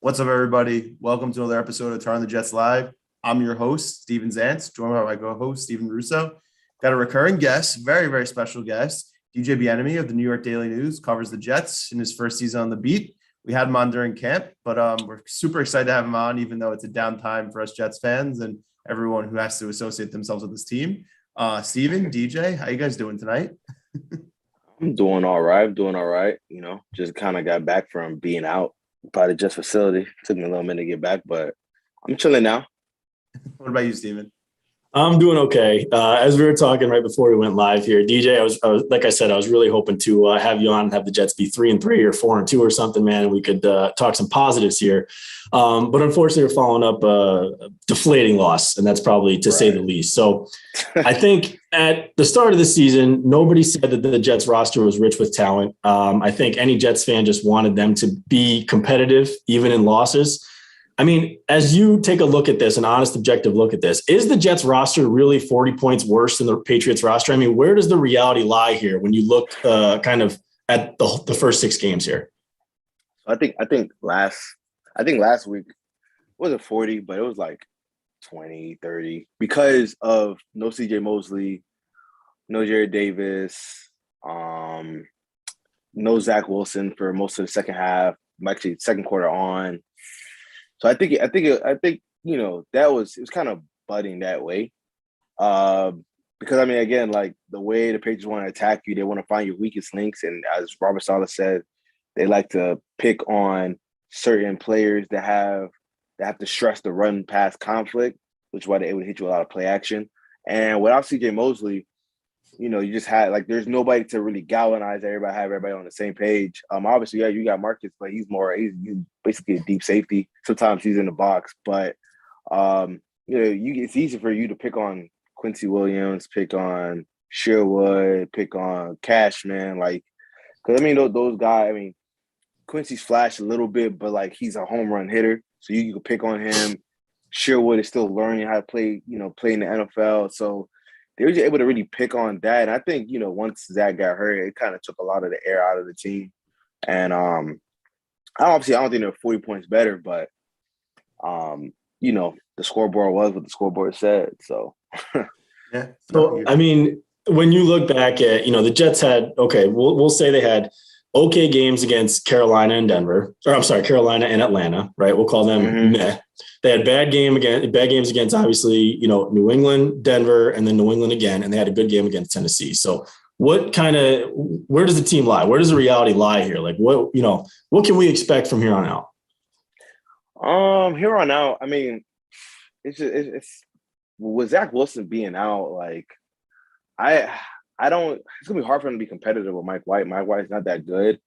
What's up, everybody? Welcome to another episode of Turn on the Jets Live. I'm your host, Steven Zantz, joined by my co-host, Steven Russo. Got a recurring guest, very, very special guest. DJ Bien-Aime of the New York Daily News covers the Jets in his first season on the beat. We had him on during camp, but we're super excited to have him on, even though it's a downtime for us Jets fans and everyone who has to associate themselves with this team. Steven, DJ, how you guys doing tonight? I'm doing all right. Just kind of got back from being out by the Jets facility. Took me a little minute to get back, but I'm chilling now. What about you, Steven? I'm doing okay. As we were talking right before we went live here, DJ, I was like I said, I was really hoping to have you on and have the Jets be 3-3 or 4-2 or something, man. And we could talk some positives here. But unfortunately, we're following up a deflating loss, and that's probably to say the least. So I think at the start of the season, nobody said that the Jets roster was rich with talent. I think any Jets fan just wanted them to be competitive, even in losses. I mean, as you take a look at this, an honest, objective look at this, is the Jets roster really 40 points worse than the Patriots roster? I mean, where does the reality lie here when you look kind of at the first 6 games here? I think last week wasn't 40, but it was like 20, 30 because of no CJ Mosley, no Jared Davis, no Zach Wilson for most of the second half, actually second quarter on. So I think that it was kind of budding that way, because I mean, again, like the way the Patriots want to attack you, they want to find your weakest links, and as Robert Saleh said, they like to pick on certain players that have to stress the run pass conflict, which is why they're able to hit you a lot of play action. And without CJ Mosley, you just had there's nobody to really galvanize everybody, have everybody on the same page. Obviously, yeah, you got Marcus, but he's basically a deep safety. Sometimes he's in the box, but it's easy for you to pick on Quincy Williams, pick on Sherwood, pick on Cashman, because I mean those guys. I mean, Quincy's flashed a little bit, but he's a home run hitter, so you can pick on him. Sherwood is still learning how to play in the NFL, so they were just able to really pick on that. And I think, once Zach got hurt, it kind of took a lot of the air out of the team. And I don't think they're 40 points better, but the scoreboard was what the scoreboard said. So yeah. So I mean, when you look back at, the Jets had, we'll say they had okay games against Carolina and Carolina and Atlanta, right? We'll call them meh. They had bad games against obviously, New England, Denver, and then New England again, and they had a good game against Tennessee. So where does the team lie? Where does the reality lie here? What can we expect from here on out? Here on out, I mean, it's with Zach Wilson being out, I don't. It's gonna be hard for him to be competitive with Mike White. Mike White's not that good,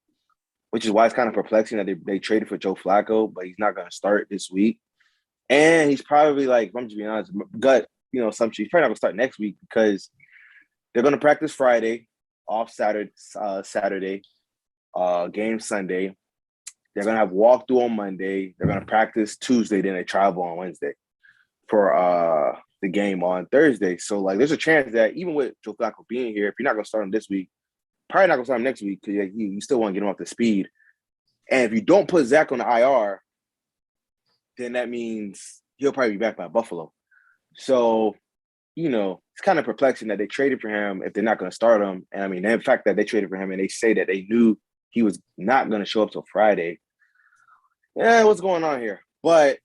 which is why it's kind of perplexing that they traded for Joe Flacco, but he's not gonna start this week. And he's probably if I'm just being honest, gut assumption, he's probably not gonna start next week because they're gonna practice Friday, off Saturday, game Sunday. They're gonna have walkthrough on Monday. They're gonna practice Tuesday, then they travel on Wednesday for the game on Thursday. So there's a chance that even with Joe Flacco being here, if you're not gonna start him this week, probably not gonna start him next week because you still want to get him up to speed. And if you don't put Zach on the IR, then that means he'll probably be back by Buffalo. So, it's kind of perplexing that they traded for him if they're not going to start him. And I mean, the fact that they traded for him and they say that they knew he was not going to show up till Friday. Yeah, what's going on here? But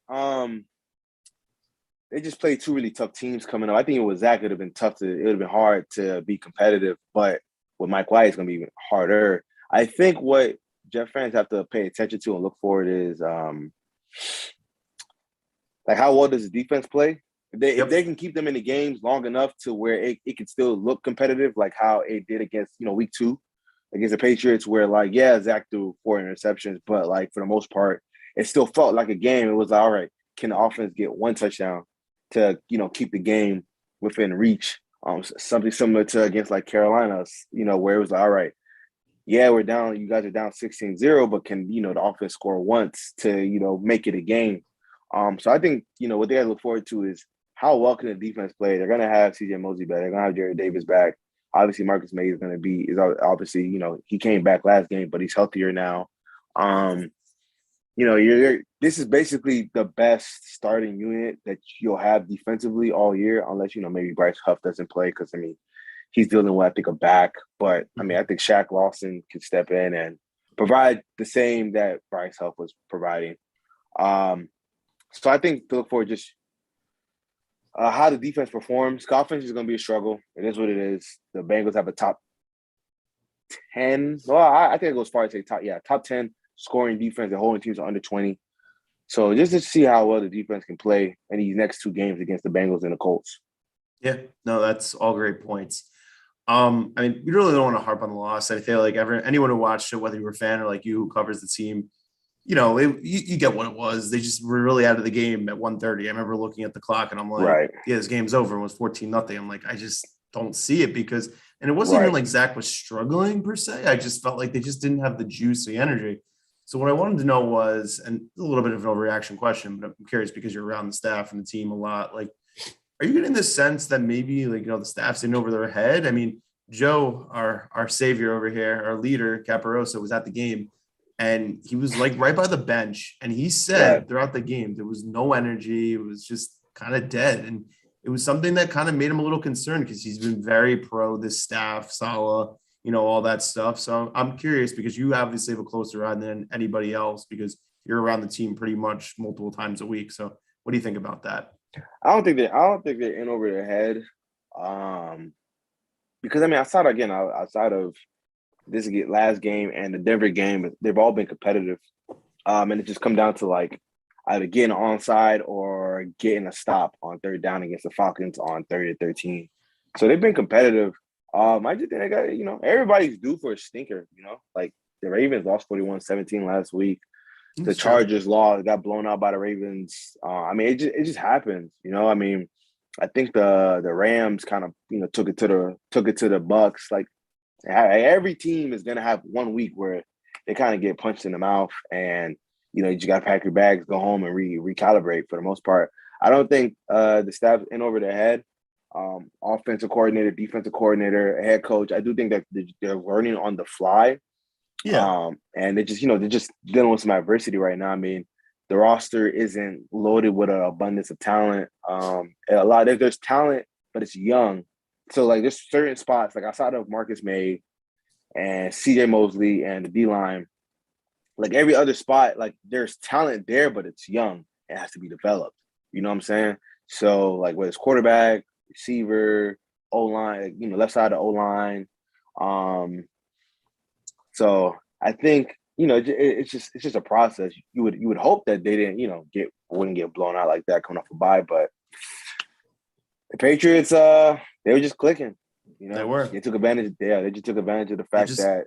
they just played 2 really tough teams coming up. I think with Zach, it would have been hard to be competitive, but with Mike White, it's going to be even harder. I think what Jet fans have to pay attention to and look forward is how well does the defense play? If they can keep them in the games long enough to where it can still look competitive, like how it did against, week 2 against the Patriots, where Zach threw 4 interceptions, but for the most part, it still felt like a game. It was all right, can the offense get 1 touchdown to, keep the game within reach? Something similar to against Carolina, where it was all right, yeah, we're down, you guys are down 16-0, but can, the offense score once to, make it a game? So I think, what they have to look forward to is how well can the defense play? They're going to have CJ Mosley back. They're going to have Jared Davis back. Obviously, Marcus May is obviously, he came back last game, but he's healthier now. They're this is basically the best starting unit that you'll have defensively all year, unless, maybe Bryce Huff doesn't play because, he's dealing with, I think, a back. But, I think Shaq Lawson can step in and provide the same that Bryce Huff was providing. So I think to look forward just how the defense performs. Offense is going to be a struggle. It is what it is. The Bengals have a top 10. Well, I think it goes far to say top 10 scoring defense and holding teams under 20. So just to see how well the defense can play in these next two games against the Bengals and the Colts. Yeah, no, that's all great points. We really don't want to harp on the loss. I feel like anyone who watched it, whether you were a fan or like you who covers the team, you get what it was. They just were really out of the game at 1:30. I remember looking at the clock and I'm like, yeah, this game's over. It was 14-0. I'm like, I just don't see it and it wasn't even like Zach was struggling per se. I just felt like they just didn't have the juice, the energy. So what I wanted to know was, and a little bit of an overreaction question, but I'm curious because you're around the staff and the team a lot. Like, are you getting the sense that maybe the staff's in over their head? Joe, our savior over here, our leader, Caparosa, was at the game and he was like right by the bench. And he said throughout the game, there was no energy. It was just kind of dead. And it was something that kind of made him a little concerned because he's been very pro this staff, Salah, all that stuff. So I'm curious because you obviously have a closer eye than anybody else because you're around the team pretty much multiple times a week. So what do you think about that? I don't think they're in over their head. Because outside of this last game and the Denver game, they've all been competitive. And it just come down to like either getting onside or getting a stop on third down against the Falcons on 30-13. So they've been competitive. I just think they got, everybody's due for a stinker, like the Ravens lost 41-17 last week. The Chargers got blown out by the Ravens. It just happens, I think the Rams kind of, took it to the Bucks. Like every team is going to have 1 week where they kind of get punched in the mouth and, you just got to pack your bags, go home and recalibrate for the most part. I don't think the staff's in over their head. Offensive coordinator, defensive coordinator, head coach. I do think that they're learning on the fly. Yeah. And they're just dealing with some adversity right now. The roster isn't loaded with an abundance of talent. There's talent, but it's young. So like there's certain spots like outside of Marcus May and CJ Mosley and the D-line, like every other spot, like there's talent there, but it's young. It has to be developed. You know what I'm saying? So like whether it's quarterback, receiver, O-line, left side of O-line. So I think, it's just a process. You would hope that they didn't, wouldn't get blown out like that coming off a bye, but the Patriots, they were just clicking. They were. They took advantage. They just took advantage of the fact that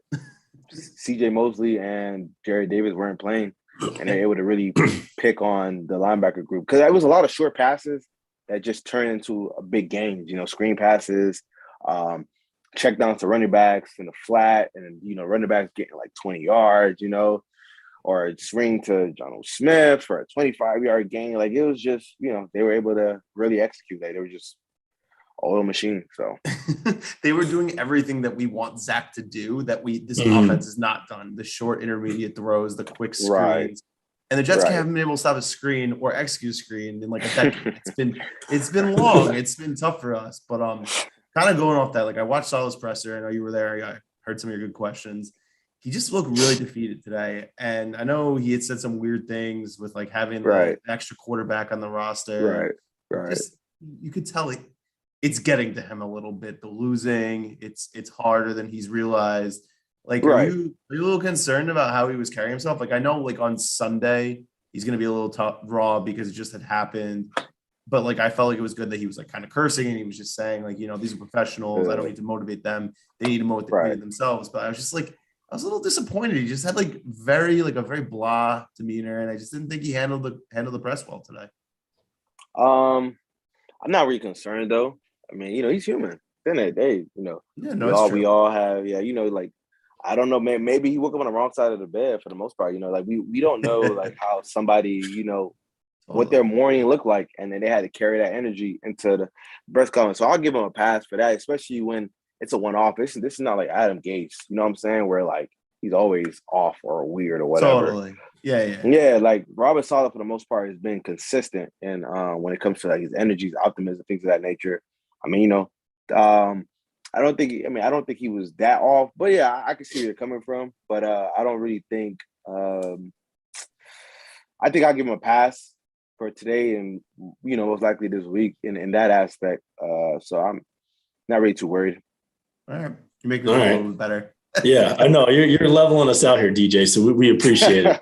C.J. Mosley and Jared Davis weren't playing, and they're able to really pick on the linebacker group because it was a lot of short passes that just turned into a big game. Screen passes, check downs to running backs in the flat, and running backs getting like 20 yards, or a swing to John Smith for a 25-yard gain. Like it was just, they were able to really execute. Like they were just a little machine. So they were doing everything that we want Zach to do that this offense has not done. The short intermediate throws, the quick screens. Right. And the Jets haven't been able to stop a screen or execute a screen in like a decade. It's been long. It's been tough for us. But kind of going off that, like I watched Salah's presser. I know you were there. I heard some of your good questions. He just looked really defeated today. And I know he had said some weird things with like having the extra quarterback on the roster. Right. Just, you could tell it's getting to him a little bit. The losing, it's harder than he's realized. Like, are you a little concerned about how he was carrying himself? Like, I know like on Sunday, he's going to be a little tough, raw because it just had happened. But like, I felt like it was good that he was like kind of cursing and he was just saying like, these are professionals. I don't need to motivate them. They need to motivate themselves. But I was just like, I was a little disappointed. He just had like a very blah demeanor. And I just didn't think he handled the press well today. I'm not really concerned though. He's human. Then we all have, like, I don't know, man, maybe he woke up on the wrong side of the bed for the most part, like we don't know like how somebody, what their morning looked like. And then they had to carry that energy into the press conference. So I'll give him a pass for that, especially when it's a one-off. This is not like Adam Gase, you know what I'm saying? Where like, he's always off or weird or whatever. Totally. Yeah. Yeah, like Robert Saleh for the most part has been consistent, and when it comes to like his energy, his optimism, things of that nature. I mean, I don't think he was that off, but yeah, I can see where you're coming from. But I don't really think. I think I'll give him a pass for today, and most likely this week in that aspect. So I'm not really too worried. All right, you make me feel a little bit better. Yeah, I know you're leveling us out here, DJ. So we appreciate it.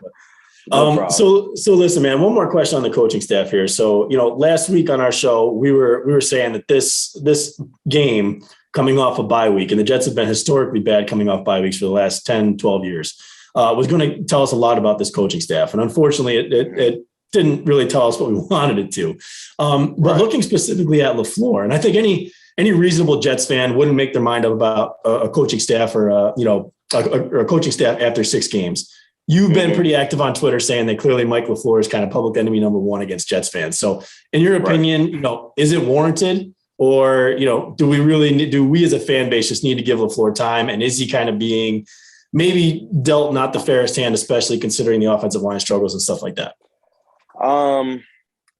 No problem. So listen, man, one more question on the coaching staff here. So, last week on our show, we were saying that this game coming off a bye week, and the Jets have been historically bad coming off bye weeks for the last 10, 12 years, was going to tell us a lot about this coaching staff. And unfortunately, it didn't really tell us what we wanted it to. But looking specifically at LaFleur, and I think any reasonable Jets fan wouldn't make their mind up about a coaching staff or a coaching staff after 6 games. You've been pretty active on Twitter saying that clearly Mike LaFleur is kind of public enemy number 1 against Jets fans. So in your opinion, is it warranted, or, do we as a fan base just need to give LaFleur time? And is he kind of being maybe dealt not the fairest hand, especially considering the offensive line struggles and stuff like that?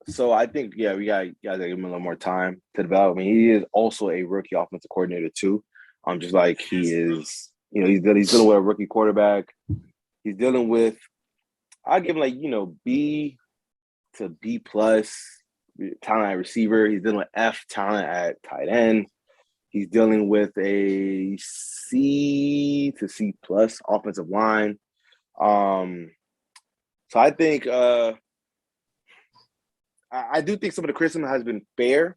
So I think, we got to give him a little more time to develop. I mean, he is also a rookie offensive coordinator too. Just like he is, he's dealing with a rookie quarterback. He's dealing with, I'll give him B to B plus talent at receiver. He's dealing with F talent at tight end. He's dealing with a C to C plus offensive line. So I think I do think some of the criticism has been fair.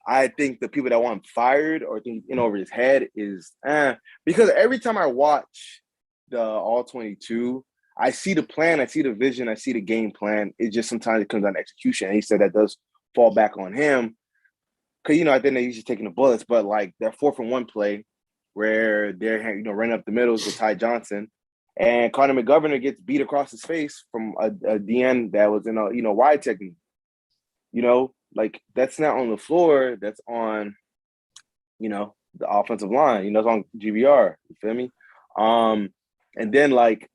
I think the people that want him fired or think over his head is because every time I watch the All 22, I see the plan, I see the vision, I see the game plan. It just sometimes it comes down to execution. And he said that does fall back on him. Because, I think they're usually taking the bullets, but like that 4th-and-1 play where they're, running up the middles with Ty Johnson, and Connor McGovern gets beat across his face from a DN that was in a, wide technique. Like that's not on the floor. That's on, the offensive line. It's on GBR. You feel me? And then like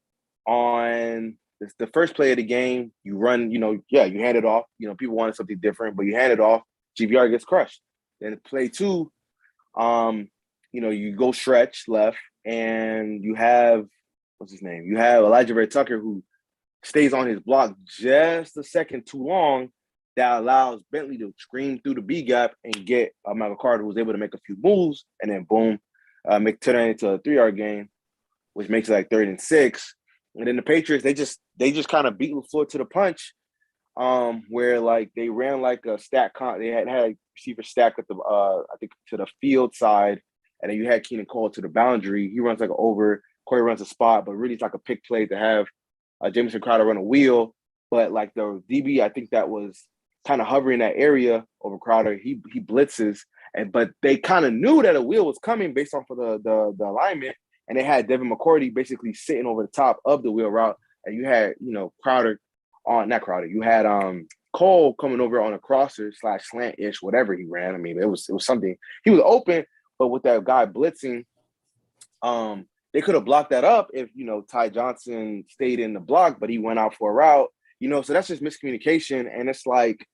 on the first play of the game, you run, you hand it off. People wanted something different, but you hand it off. GBR gets crushed. Then play 2, you go stretch left, and you have what's his name? You have Elijah Ray Tucker, who stays on his block just a second too long. That allows Bentley to scream through the B gap and get Michael Carter, who was able to make a few moves, and then boom, turn it into a 3-yard gain, which makes it like 3rd and 6. And then the Patriots, they just kind of beat LaFleur to the punch, where like they ran like a stack. They had a receiver stack at the I think to the field side, and then you had Keenan Cole to the boundary. He runs like an over. Corey runs a spot, but really it's like a pick play to have Jamison Crowder run a wheel. But like the DB, I think that was kind of hovering that area over Crowder. He blitzes, but they kind of knew that a wheel was coming based off of the alignment, and they had Devin McCourty basically sitting over the top of the wheel route, and you had Crowder on not Crowder. You had Cole coming over on a crosser / slant-ish, whatever he ran. I mean, it was something. He was open, but with that guy blitzing, they could have blocked that up if Ty Johnson stayed in the block, but he went out for a route. So that's just miscommunication, and it's like,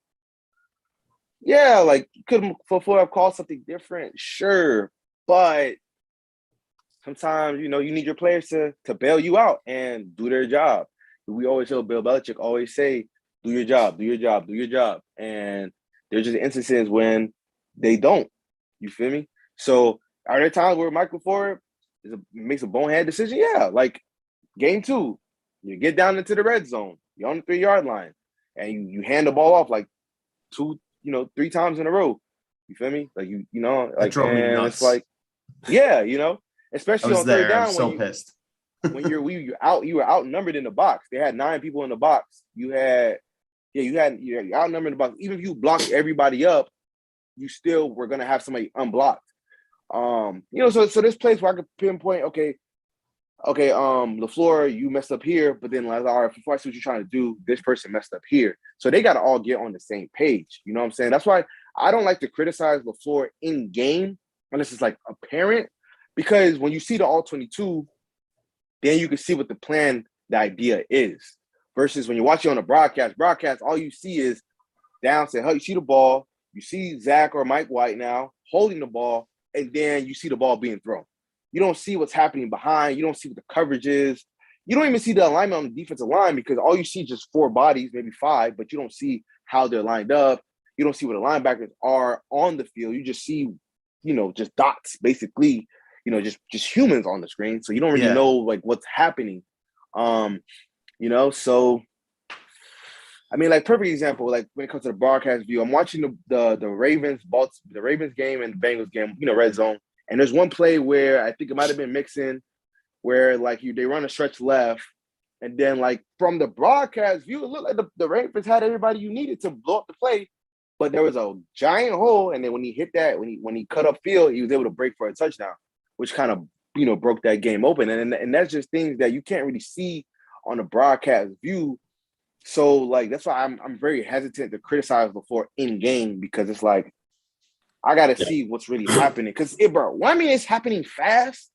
yeah, like could have called something different, sure, but sometimes you need your players to bail you out and do their job. We always hear Bill Belichick always say, "Do your job, do your job, do your job," and there's just instances when they don't. You feel me? So are there times where Michael Ford makes a bonehead decision? Yeah, like game 2, you get down into the red zone. You're on the 3-yard line, and you hand the ball off like 2, 3 times in a row. You feel me? Like like drove me nuts. It's like, yeah, especially on 3rd down. I was so pissed. When you were outnumbered in the box. They had 9 people in the box. You're outnumbered in the box. Even if you blocked everybody up, you still were gonna have somebody unblocked. So this place where I could pinpoint, okay, LaFleur, you messed up here, but then like, all right, before I see what you're trying to do, this person messed up here. So they got to all get on the same page. You know what I'm saying? That's why I don't like to criticize LaFleur in game unless it's like apparent, because when you see the All 22, then you can see what the idea is. Versus when you're watching on a broadcast, all you see is down, say, you see the ball, you see Zach or Mike White now holding the ball, and then you see the ball being thrown. You don't see what's happening behind. You don't see what the coverage is. You don't even see the alignment on the defensive line because all you see is just 4 bodies, maybe 5, but you don't see how they're lined up. You don't see what the linebackers are on the field. You just see, just dots, basically, just humans on the screen. So you don't really know like what's happening. So I mean, like perfect example, like when it comes to the broadcast view, I'm watching the Ravens game and the Bengals game, red zone. And there's one play where I think it might have been Mixon, where like they run a stretch left, and then like from the broadcast view, it looked like the Ravens had everybody you needed to blow up the play, but there was a giant hole, and then when he hit that, when he cut up field, he was able to break for a touchdown, which kind of broke that game open, and that's just things that you can't really see on the broadcast view. So like that's why I'm very hesitant to criticize before in game, because it's like I gotta see what's really happening. Because it's happening fast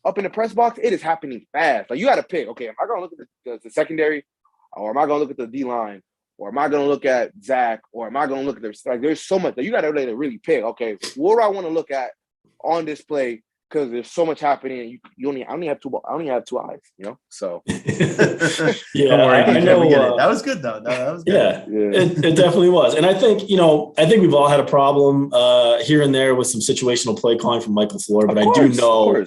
up in the press box. It is happening fast. Like you gotta pick. Okay, am I gonna look at the secondary, or am I gonna look at the D line, or am I gonna look at Zach, or am I gonna look at there's so much that you gotta really pick. Okay, what do I want to look at on this play? Because there's so much happening, and I only have 2 eyes, So yeah, don't worry, I know. We get it. That was good though. That was good. Yeah. It definitely was, and I think we've all had a problem here and there with some situational play calling from Michael Floor, but I do know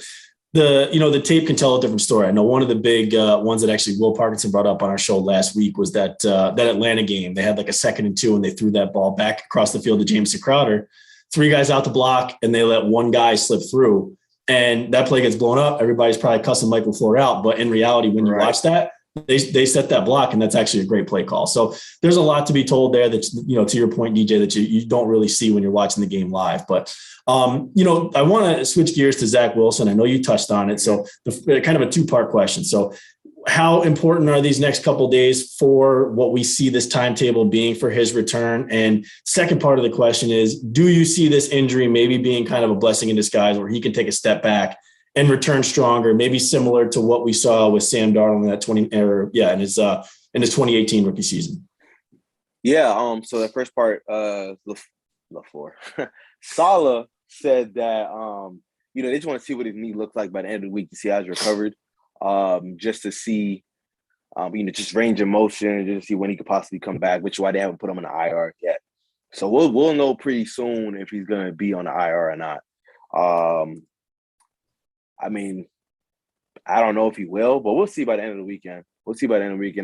the tape can tell a different story. I know one of the big ones that actually Will Parkinson brought up on our show last week was that Atlanta game. They had like a 2nd and 2, and they threw that ball back across the field to Jameson Crowder, 3 guys out the block, and they let 1 guy slip through. And that play gets blown up. Everybody's probably cussing Michael Floor out. But in reality, when you watch that, they set that block, and that's actually a great play call. So there's a lot to be told there that, to your point, DJ, that you don't really see when you're watching the game live. But, I want to switch gears to Zach Wilson. I know you touched on it. So kind of a 2-part question. So how important are these next couple of days for what we see this timetable being for his return? And second part of the question is, do you see this injury maybe being kind of a blessing in disguise where he can take a step back and return stronger, maybe similar to what we saw with Sam Darnold in his 2018 rookie season? Yeah. So the first part, LaFleur, Saleh said that, they just want to see what his knee looks like by the end of the week to see how he's recovered. Just to see, just range of motion, just to see when he could possibly come back, which is why they haven't put him on the IR yet. So we'll know pretty soon if he's going to be on the IR or not. I don't know if he will, but we'll see by the end of the weekend.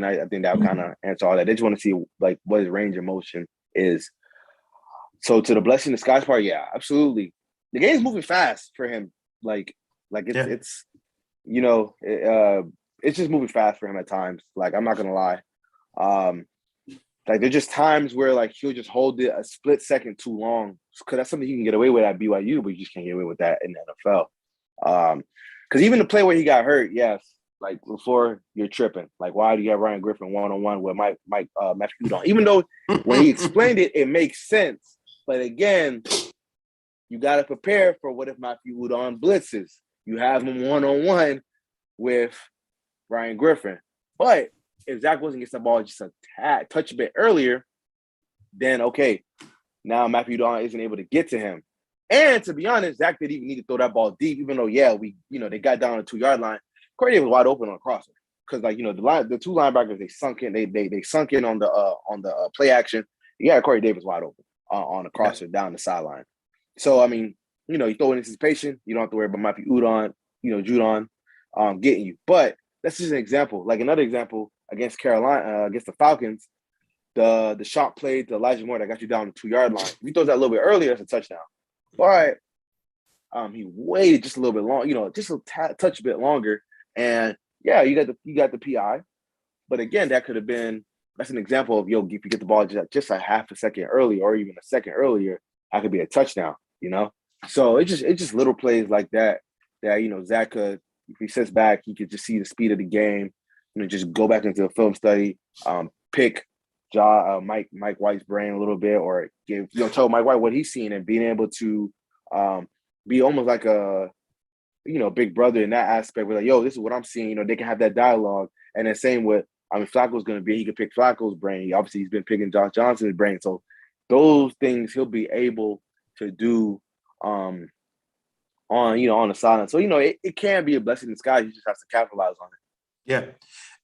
I think that'll kind of answer all that. They just want to see like what his range of motion is. So to the blessing in disguise part, yeah, absolutely. The game's moving fast for him. It's just moving fast for him at times. Like, I'm not gonna lie. There's just times where like he'll just hold it a split second too long, because that's something you can get away with at BYU, but you just can't get away with that in the NFL. Because even the play where he got hurt, yes, like before, you're tripping. Like, why do you have Ryan Griffin one-on-one with Matthew Udon? Even though when he explained it, it makes sense. But again, you got to prepare for what if Matthew Udon blitzes. You have him one-on-one with Ryan Griffin. But if Zach Wilson gets the ball just a touch a bit earlier, then okay, now Matthew Udon isn't able to get to him. And to be honest, Zach didn't even need to throw that ball deep, even though, they got down the 2-yard line. Corey Davis was wide open on a crosser. Because the 2 linebackers, they sunk in. They sunk in on the play action. Yeah, Corey Davis wide open on a crosser down the sideline. So I mean, you throw in anticipation, you don't have to worry about Matthew Udon, Judon getting you. But that's just an example. Like another example against Carolina, against the Falcons, the shot play to Elijah Moore that got you down the 2-yard line. If he throws that a little bit earlier, that's a touchdown. But he waited just a little bit long, just a touch a bit longer. And yeah, you got the PI. But again, that's an example of, if you get the ball just a half a second early, or even a second earlier, that could be a touchdown, So it's just little plays like that Zach could, if he sits back, he could just see the speed of the game, just go back into the film study, pick Mike White's brain a little bit, or tell Mike White what he's seen, and being able to be almost like a big brother in that aspect. We're like, yo, this is what I'm seeing. They can have that dialogue. And then same with, Flacco's going to be, he can pick Flacco's brain. Obviously, he's been picking Josh Johnson's brain. So those things he'll be able to do on the sideline. So, it can be a blessing in disguise. You just have to capitalize on it. Yeah.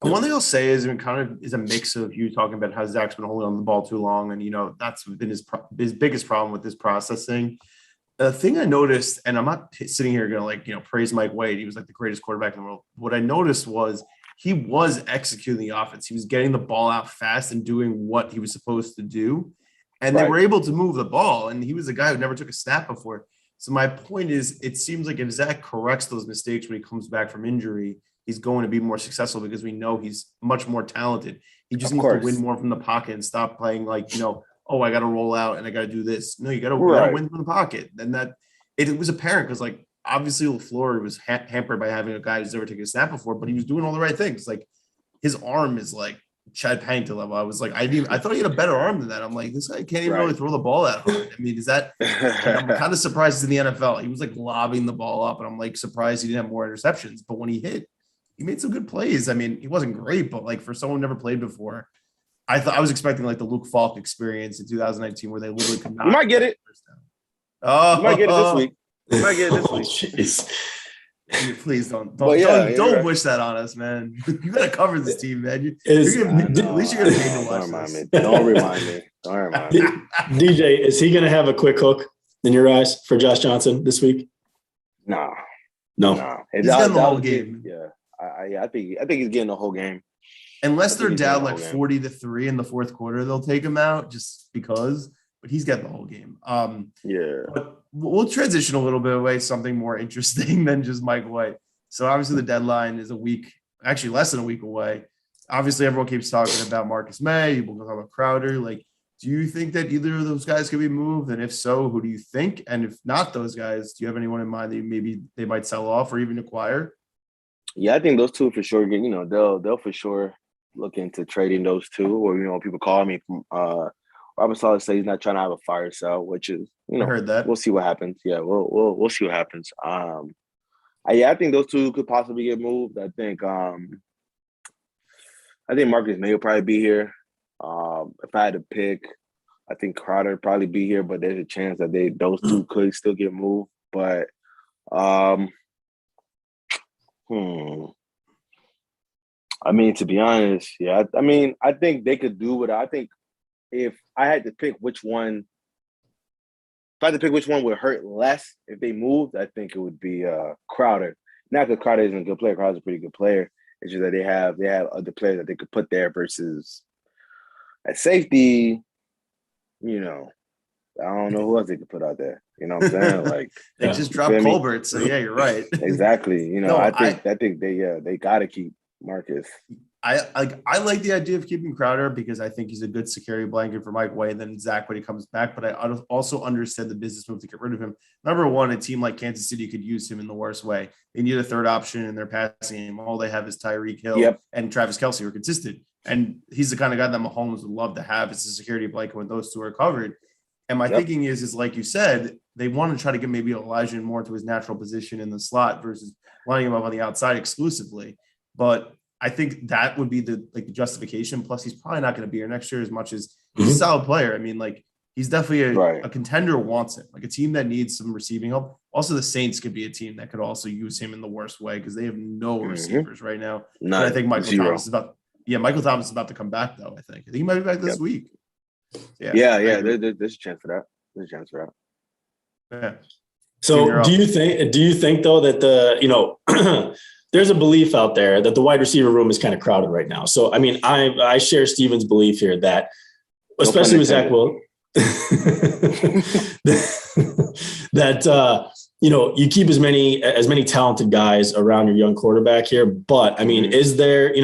And one thing I'll say is it kind of is a mix of you talking about how Zach's been holding on the ball too long. And, that's been his biggest problem with this processing. The thing I noticed, and I'm not sitting here going to praise Mike White. He was like the greatest quarterback in the world. What I noticed was he was executing the offense. He was getting the ball out fast and doing what he was supposed to do. And they were able to move the ball. And he was a guy who never took a snap before. So my point is, it seems like if Zach corrects those mistakes when he comes back from injury, he's going to be more successful because we know he's much more talented. He just needs to win more from the pocket and stop playing I got to roll out and I got to do this. No, you got to win from the pocket. And that it was apparent because obviously LaFleur was hampered by having a guy who's never taken a snap before, but he was doing all the right things. His arm is Chad Pennington level. I was I thought he had a better arm than that. I'm like, this guy can't even really throw the ball that hard. I mean, is that? I'm kind of surprised in the NFL. He was lobbing the ball up, and I'm surprised he didn't have more interceptions. But when he hit, he made some good plays. I mean, he wasn't great, but for someone who never played before, I was expecting the Luke Falk experience in 2019 where they literally could not. You might get it. Oh, you might get it this week. You might get it this week. Jeez. Please don't right. wish that on us, man. You got to cover this team, man. At Is- least you're going to pay to watch this. Don't remind me. DJ, is he going to have a quick hook in your eyes for Josh Johnson this week? No. He's getting the whole game. Yeah, I think he's getting the whole game. Unless they're down 40-3 in the fourth quarter, they'll take him out just because. But he's getting the whole game. But we'll transition a little bit away, something more interesting than just Mike White. So obviously the deadline is actually less than a week away. Obviously everyone keeps talking about Marcus May. People talk about Crowder. Do you think that either of those guys could be moved? And if so, who do you think? And if not those guys, do you have anyone in mind that maybe they might sell off or even acquire? Yeah, I think those two for sure. They'll for sure look into trading those two. Or people call me from Robert Saleh say he's not trying to have a fire sale, which is I heard that. We'll see what happens. Yeah, we'll see what happens. I think those two could possibly get moved. I think Marcus May will probably be here. If I had to pick, I think Crowder would probably be here, but there's a chance that those two could still get moved. But I mean, to be honest, yeah. I mean, I think they could do what I think. If I had to pick which one would hurt less if they moved, I think it would be Crowder. Not because Crowder isn't a good player. Crowder's a pretty good player. It's just that they have other players that they could put there versus at safety. I don't know who else they could put out there. You know what I'm saying? They just dropped Colbert, so yeah, you're right. Exactly. I think they got to keep Marcus. I like the idea of keeping Crowder because I think he's a good security blanket for Mike White and then Zach when he comes back. But I also understand the business move to get rid of him. Number one, a team like Kansas City could use him in the worst way. They need a third option in their passing game. All they have is Tyreek Hill and Travis Kelce who are consistent. And he's the kind of guy that Mahomes would love to have as a security blanket when those two are covered. And my thinking is like you said, they want to try to get maybe Elijah more to his natural position in the slot versus lining him up on the outside exclusively. But I think that would be the justification. Plus, he's probably not going to be here next year as much as he's a solid player. I mean, he's definitely a contender wants him, a team that needs some receiving help. Also, the Saints could be a team that could also use him in the worst way because they have no receivers right now. And I think Michael Thomas is about to come back though. I think he might be back this week. Yeah. There's a chance for that. Yeah. So do you think though that there's a belief out there that the wide receiver room is kind of crowded right now. So, I mean, I share Steven's belief here that, especially with Zach Will, that you keep as many talented guys around your young quarterback here. But I mean, is there,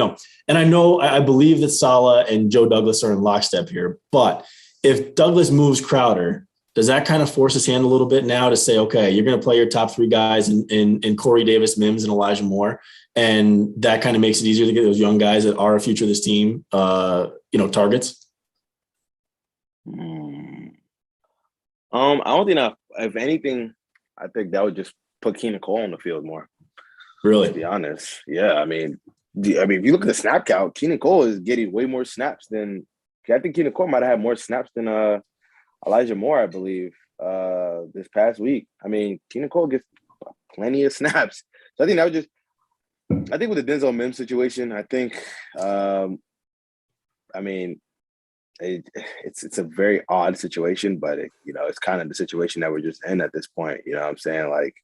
and I believe that Saleh and Joe Douglas are in lockstep here. But if Douglas moves Crowder, does that kind of force his hand a little bit now to say, okay, you're going to play your top three guys in Corey Davis, Mims, and Elijah Moore, and that kind of makes it easier to get those young guys that are a future of this team, targets? I don't think if anything, I think that would just put Keenan Cole on the field more. Really? To be honest, yeah. I mean, if you look at the snap count, Keenan Cole is getting way more snaps than. I think Keenan Cole might have had more snaps than Elijah Moore, I believe, this past week. I mean, Keenan Cole gets plenty of snaps. So I think that was just. I think with the Denzel Mims situation, I think, I mean, it's a very odd situation, but it's kind of the situation that we're just in at this point. You know what I'm saying? Like,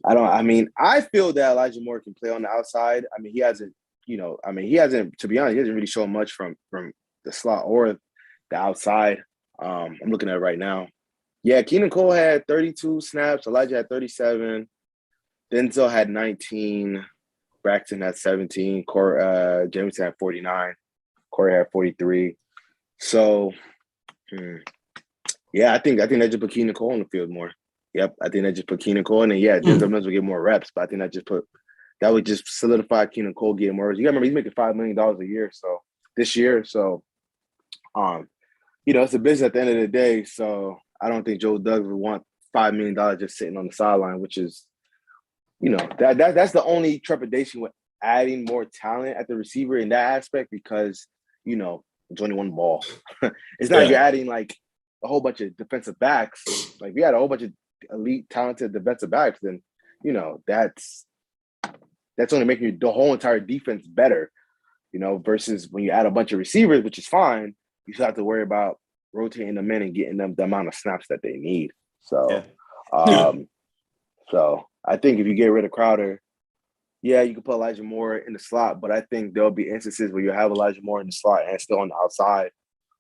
I feel that Elijah Moore can play on the outside. I mean, he hasn't, to be honest, he hasn't really shown much from the slot or the outside. I'm looking at it right now. Yeah, Keenan Cole had 32 snaps. Elijah had 37. Denzel had 19. Braxton had 17. Jameson had 49. Corey had 43. So, yeah, I think they just put Keenan Cole on the field more. Yep, I think they just put Keenan Cole in, and Denzel Mims will get more reps. But I think that would just solidify Keenan Cole getting more reps. You got to remember, he's making $5 million a year. So this year, it's a business at the end of the day. So I don't think Joe Douglas would want $5 million just sitting on the sideline, which is, that's the only trepidation with adding more talent at the receiver in that aspect, because it's only one ball. It's not like you're adding like a whole bunch of defensive backs. Like, if you had a whole bunch of elite talented defensive backs, then that's only making the whole entire defense better. Versus when you add a bunch of receivers, which is fine, you still have to worry about rotating them in and getting them the amount of snaps that they need. So, so I think if you get rid of Crowder, yeah, you can put Elijah Moore in the slot, but I think there'll be instances where you have Elijah Moore in the slot and still on the outside.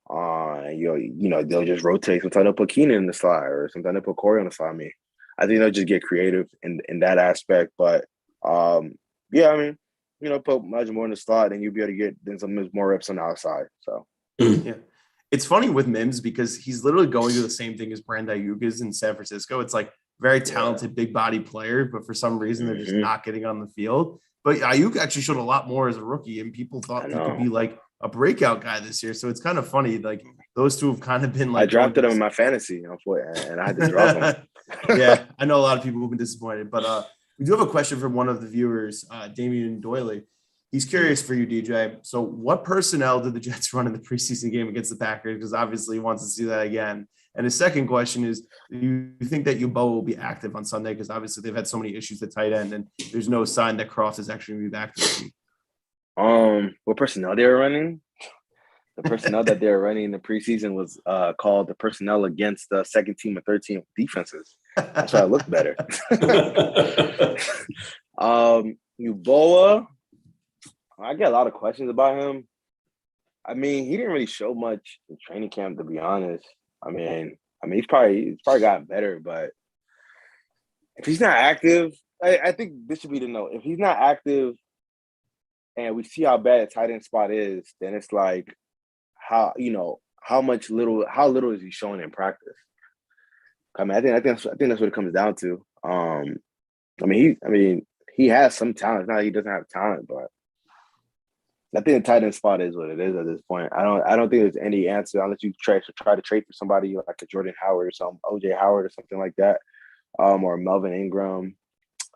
And they'll just rotate. Sometimes they'll put Keenan in the slot, or sometimes they'll put Corey on the slot. I think they'll just get creative in that aspect. But put Elijah Moore in the slot, and you'll be able to get then some more reps on the outside. So yeah. It's funny with Mims because he's literally going through the same thing as Brandon Ayuk is in San Francisco. It's like very talented, big body player, but for some reason they're just not getting on the field. But Ayuk actually showed a lot more as a rookie, and people thought he could be like a breakout guy this year. So it's kind of funny. Like, those two have kind of been like. I drafted him in my fantasy, and I had to drop him. Yeah, I know a lot of people who've been disappointed, but we do have a question from one of the viewers, Damian Doyley. He's curious for you, DJ. So what personnel did the Jets run in the preseason game against the Packers? Because obviously he wants to see that again. And his second question is, do you think that Yeboah will be active on Sunday? Because obviously they've had so many issues at tight end, and there's no sign that Croft is actually going to be back this week. What personnel they were running? The personnel that they were running in the preseason was called the personnel against the second team and third team defenses. That's why it looked better. Yeboah, I get a lot of questions about him. I mean, he didn't really show much in training camp, to be honest. I mean, he's probably gotten better, but if he's not active, I think this should be the note. If he's not active, and we see how bad a tight end spot is, then it's like, how little is he showing in practice? I mean, I think that's what it comes down to. He has some talent. It's not that he doesn't have talent, but I think the tight end spot is what it is at this point. I don't think there's any answer unless you try to trade for somebody like a Jordan Howard or some OJ Howard or something like that, or Melvin Ingram,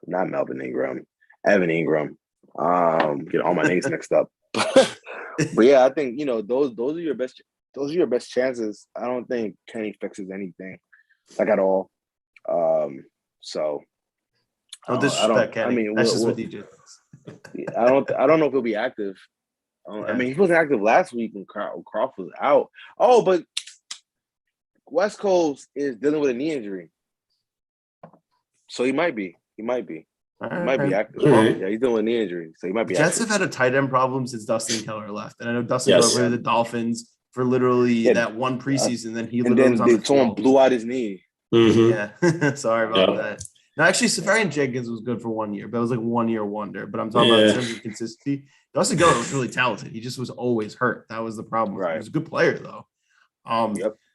not Melvin Ingram, Evan Ingram. Get all my names mixed up. But yeah, I think those are your best chances. I don't think Kenny fixes anything like at all. So don't disrespect Kenny. I mean, that's just what he did. I don't know if he'll be active. I mean, he wasn't active last week when Croft was out. Oh, but West Coast is dealing with a knee injury, so he might be. He might be active. Right. Yeah, he's dealing with a knee injury, so he might be. Jets active. have had a tight end problem since Dustin Keller left, and I know Dustin Keller the Dolphins for literally that one preseason. Then someone blew out his knee. Mm-hmm. Yeah, sorry about that. No, actually, Safarian Jenkins was good for 1 year, but it was like 1 year wonder. But I'm talking about in terms of consistency. Dustin Keller was really talented. He just was always hurt. That was the problem. Right. He was a good player, though.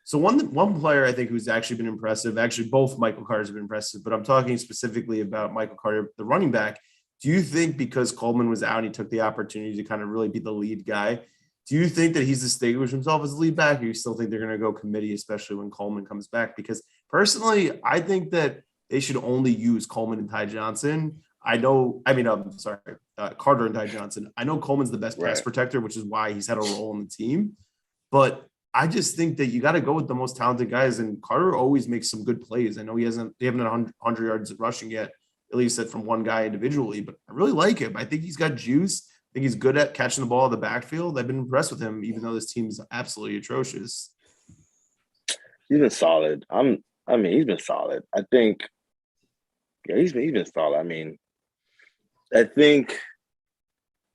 So one player I think who's actually been impressive, actually both Michael Carter's have been impressive, but I'm talking specifically about Michael Carter, the running back. Do you think because Coleman was out, he took the opportunity to kind of really be the lead guy? Do you think that he's distinguished himself as a lead back, or you still think they're going to go committee, especially when Coleman comes back? Because personally, I think that they should only use Coleman and Ty Johnson. Carter and Ty Johnson. I know Coleman's the best pass protector, which is why he's had a role in the team. But I just think that you got to go with the most talented guys, and Carter always makes some good plays. I know they haven't had 100 yards rushing yet, at least from one guy individually, but I really like him. I think he's got juice. I think he's good at catching the ball in the backfield. I've been impressed with him, even though this team is absolutely atrocious. He's been solid. He's been solid. I think, he's been solid. I think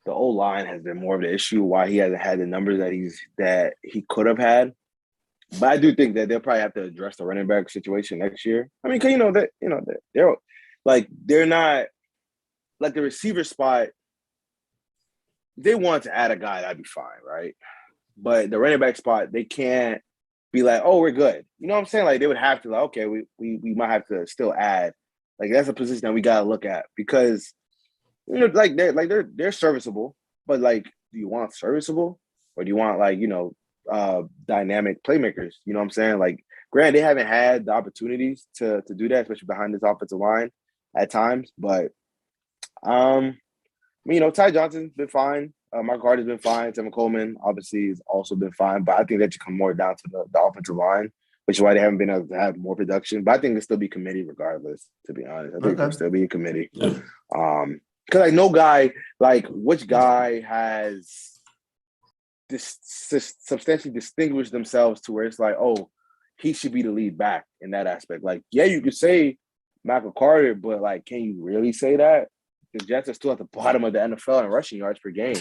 the O-line has been more of the issue why he hasn't had the numbers that he could have had. But I do think that they'll probably have to address the running back situation next year. Because they're not like the receiver spot. They want to add a guy, that'd be fine, right? But the running back spot, they can't be like, oh, we're good. You know what I'm saying? Like they would have to, okay, we might have to still add. Like that's a position that we gotta look at because they're serviceable, but like, do you want serviceable or do you want dynamic playmakers? You know what I'm saying? Like, granted, they haven't had the opportunities to do that, especially behind this offensive line at times. But Ty Johnson's been fine. Mark Carter's been fine. Tevin Coleman obviously has also been fine. But I think that should come more down to the offensive line, which is why they haven't been able to have more production. But I think it'll still be committee regardless, to be honest. I think it'll still be a committee. Yeah. Because no guy, which guy has substantially distinguished themselves to where it's like, oh, he should be the lead back in that aspect. Like, yeah, you could say Michael Carter, but can you really say that? The Jets are still at the bottom of the NFL in rushing yards per game.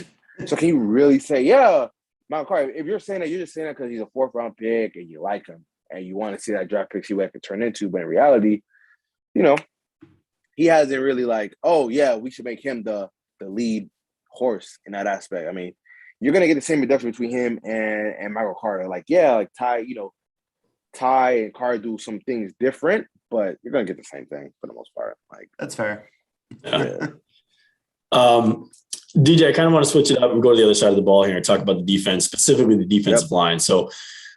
So can you really say, yeah, Michael Carter, if you're saying that, you're just saying that because he's a 4th-round pick and you like him and you want to see that draft pick, see what it can turn into. But in reality, he hasn't really oh, yeah, we should make him the lead horse in that aspect. You're going to get the same reduction between him and Michael Carter. Ty and Carter do some things different, but you're going to get the same thing for the most part. That's fair. Yeah. DJ, I kind of want to switch it up and go to the other side of the ball here and talk about the defense, specifically the defensive line. So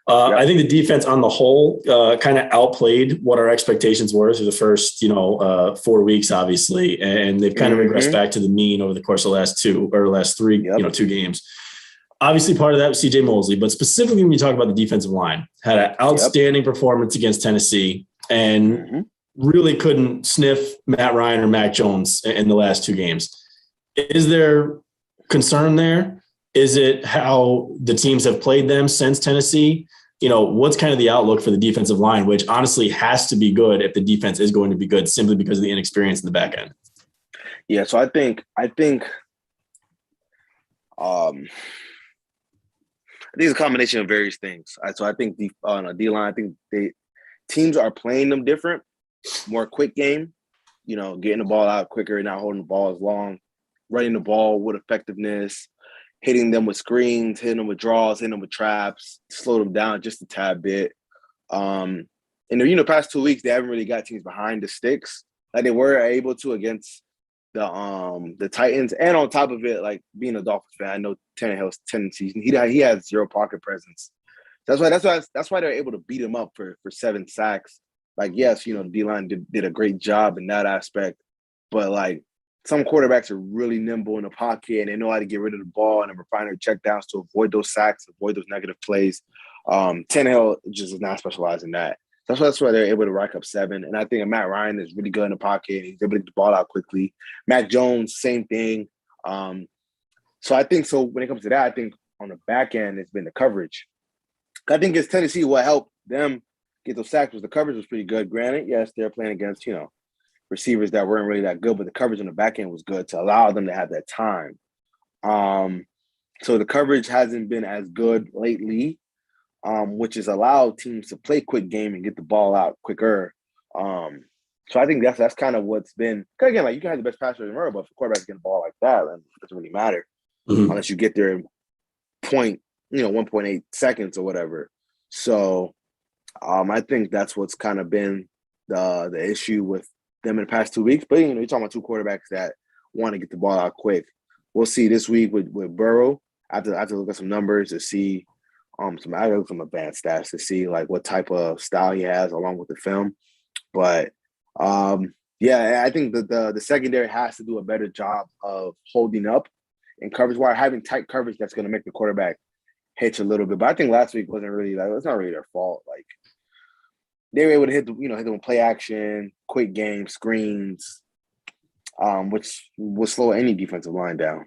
I think the defense on the whole kind of outplayed what our expectations were through the first, 4 weeks, obviously, and they've kind of regressed back to the mean over the course of the last three, 2 games. Obviously, part of that was CJ Mosley, but specifically when you talk about the defensive line, had an outstanding performance against Tennessee and really couldn't sniff Matt Ryan or Mac Jones in the last 2 games. Is there concern there? Is it how the teams have played them since Tennessee? What's kind of the outlook for the defensive line, which honestly has to be good if the defense is going to be good simply because of the inexperience in the back end? Yeah, so I think it's a combination of various things. So I think on a D-line, I think teams are playing them different, more quick game, getting the ball out quicker, not holding the ball as long, running the ball with effectiveness, hitting them with screens, hitting them with draws, hitting them with traps, slow them down just a tad bit. And the past 2 weeks, they haven't really got teams behind the sticks like they were able to against the Titans. And on top of it, being a Dolphins fan, I know Tannehill's tendencies. He has zero pocket presence. That's why they're able to beat him up for 7 sacks. Yes, the D-line did a great job in that aspect, but some quarterbacks are really nimble in the pocket and they know how to get rid of the ball and refine their checkdowns to avoid those sacks, avoid those negative plays. Tannehill just is not specialized in that. That's why they're able to rack up 7. And I think Matt Ryan is really good in the pocket. He's able to get the ball out quickly. Mac Jones, same thing. So I think when it comes to that, I think on the back end, it's been the coverage. I think it's Tennessee what helped them get those sacks was the coverage was pretty good. Granted, yes, they're playing against, receivers that weren't really that good, but the coverage on the back end was good to allow them to have that time. So the coverage hasn't been as good lately, which has allowed teams to play quick game and get the ball out quicker. So I think that's kind of what's been. Because again, you can have the best passer in the world, but if the quarterback's getting the ball like that, then it doesn't really matter unless you get there in 1.8 seconds or whatever. So I think that's what's kind of been the issue with them in the past 2 weeks. But you're talking about 2 quarterbacks that want to get the ball out quick. We'll see this week with Burrow. I have to look at some numbers to see some advanced stats to see what type of style he has along with the film. But Yeah, I think the secondary has to do a better job of holding up in coverage while having tight coverage that's going to make the quarterback hitch a little bit. But I think last week wasn't really like, it's not really their fault. Like they were able to hit them with play action, quick game, screens, which will slow any defensive line down.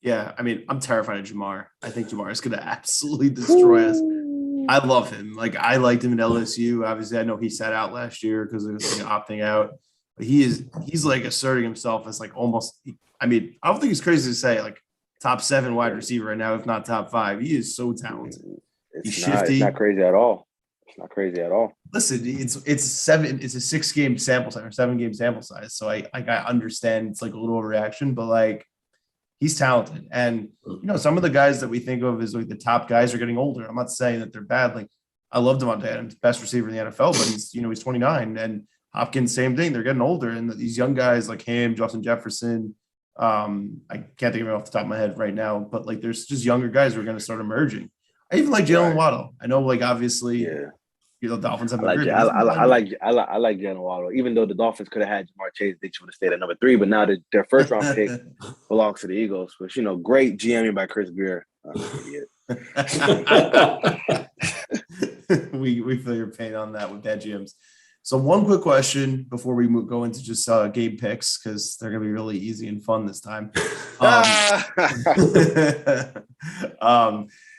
Yeah, I mean, I'm terrified of Jamar. I think Jamar is going to absolutely destroy us. I love him. Like, I liked him at LSU. Obviously, I know he sat out last year because of opting out. But he's like asserting himself as like almost. I mean, I don't think it's crazy to say like top 7 wide receiver right now, if not top 5. He is so talented. He's shifty. It's not crazy at all. It's not crazy at all. Listen, it's a 6-game sample size or 7-game sample size. So I understand it's like a little overreaction, but like he's talented. And some of the guys that we think of as like the top guys are getting older. I'm not saying that they're bad. Like I love Devontae Adams, best receiver in the NFL, but he's 29, and Hopkins, same thing. They're getting older, and these young guys like him, Justin Jefferson. I can't think of it off the top of my head right now, but like there's just younger guys who are going to start emerging. I even like Jalen Waddle. I know, like obviously, the Dolphins have. I like Jalen Waddle. Even though the Dolphins could have had Jamar Chase, they should have stayed at number 3. But now their first round pick belongs to the Eagles, which great GMing by Chris Greer. We feel your pain on that with bad GMs. So one quick question before we go into just game picks, because they're going to be really easy and fun this time.